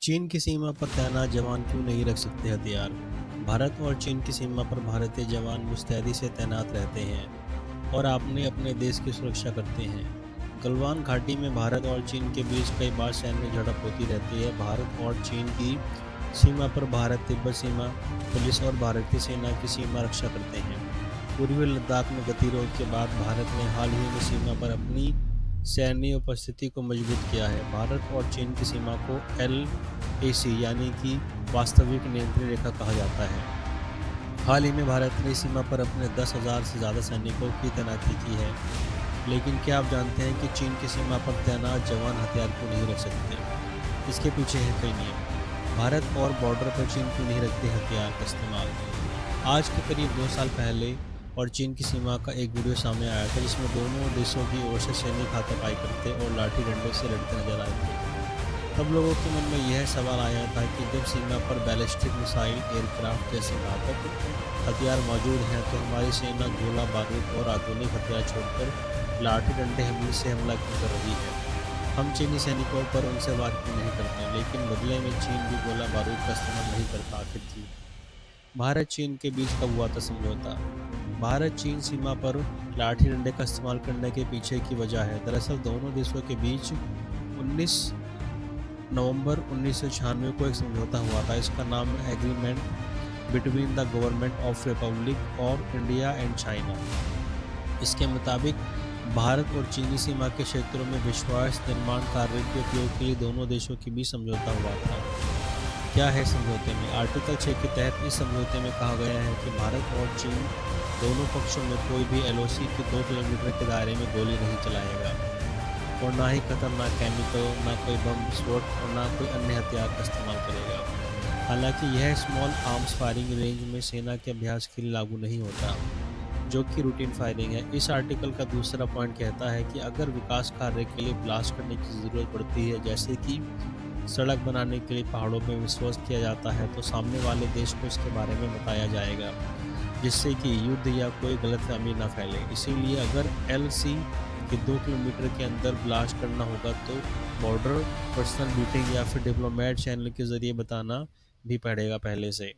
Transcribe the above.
चीन की सीमा पर तैनात जवान क्यों नहीं रख सकते हथियार? भारत और चीन की सीमा पर भारतीय जवान मुस्तैदी से तैनात रहते हैं और अपने अपने देश की सुरक्षा करते हैं। गलवान घाटी में भारत और चीन के बीच कई बार सैन्य झड़प होती रहती है। भारत और चीन की सीमा पर भारत तिब्बत सीमा पुलिस और भारतीय सेना की सीमा रक्षा करते हैं। पूर्वी लद्दाख में गतिरोध के बाद भारत ने हाल ही में सीमा पर अपनी सैन्य उपस्थिति को मजबूत किया है। भारत और चीन की सीमा को LAC यानी कि वास्तविक नियंत्रण रेखा कहा जाता है। हाल ही में भारत ने सीमा पर अपने 10,000 से ज़्यादा सैनिकों की तैनाती की है। लेकिन क्या आप जानते हैं कि चीन की सीमा पर तैनात जवान हथियार क्यों नहीं रख सकते? इसके पीछे है कई नियम। भारत और बॉर्डर पर चीन क्यों नहीं रखते हथियार का इस्तेमाल? आज के करीब 2 साल पहले और चीन की सीमा का एक वीडियो सामने आया था जिसमें दोनों देशों की ओर से सैनिक हाथापाई करते और लाठी डंडों से लड़ते नजर आए थे। तब लोगों के मन में यह सवाल आया था कि जब सीमा पर बैलिस्टिक मिसाइल, एयरक्राफ्ट जैसे घातक हथियार मौजूद हैं तो हमारी सेना गोला बारूद और आधुनिक हथियार छोड़कर लाठी डंडे हमले से हमला क्यों कर रही है? हम चीनी सैनिकों पर उनसे वार क्यों नहीं करते, लेकिन बदले में चीन भी गोला बारूद का इस्तेमाल नहीं करता? आखिर क्यों? भारत चीन के बीच कब हुआ था समझौता? भारत चीन सीमा पर लाठी डंडे का इस्तेमाल करने के पीछे की वजह है। दरअसल दोनों देशों के बीच 19 नवंबर 1996 को एक समझौता हुआ था। इसका नाम है agreement between the government of Republic of India and China. इसके मुताबिक भारत और चीनी सीमा के क्षेत्रों में विश्वास निर्माण कार्य के उपयोग के लिए दोनों देशों के बीच समझौता हुआ था। क्या है समझौते में? आर्टिकल 6 के तहत इस समझौते में कहा गया है कि भारत और चीन दोनों पक्षों में कोई भी LOC के 2 किलोमीटर के दायरे में गोली नहीं चलाएगा और ना ही खतरनाक केमिकल, ना कोई बम विस्फोट और ना कोई अन्य हथियार का इस्तेमाल करेगा। हालांकि यह स्मॉल आर्म्स फायरिंग रेंज में सेना के अभ्यास के लिए लागू नहीं होता, जो कि रूटीन फायरिंग है। इस आर्टिकल का दूसरा पॉइंट कहता है कि अगर विकास कार्य के लिए ब्लास्ट करने की ज़रूरत पड़ती है, जैसे कि सड़क बनाने के लिए पहाड़ों में विश्वास किया जाता है, तो सामने वाले देश को इसके बारे में बताया जाएगा, जिससे कि युद्ध या कोई गलतफहमी न फैले। इसीलिए अगर LC के 2 किलोमीटर के अंदर ब्लास्ट करना होगा तो बॉर्डर पर्सनल मीटिंग या फिर डिप्लोमेट चैनल के जरिए बताना भी पड़ेगा पहले से।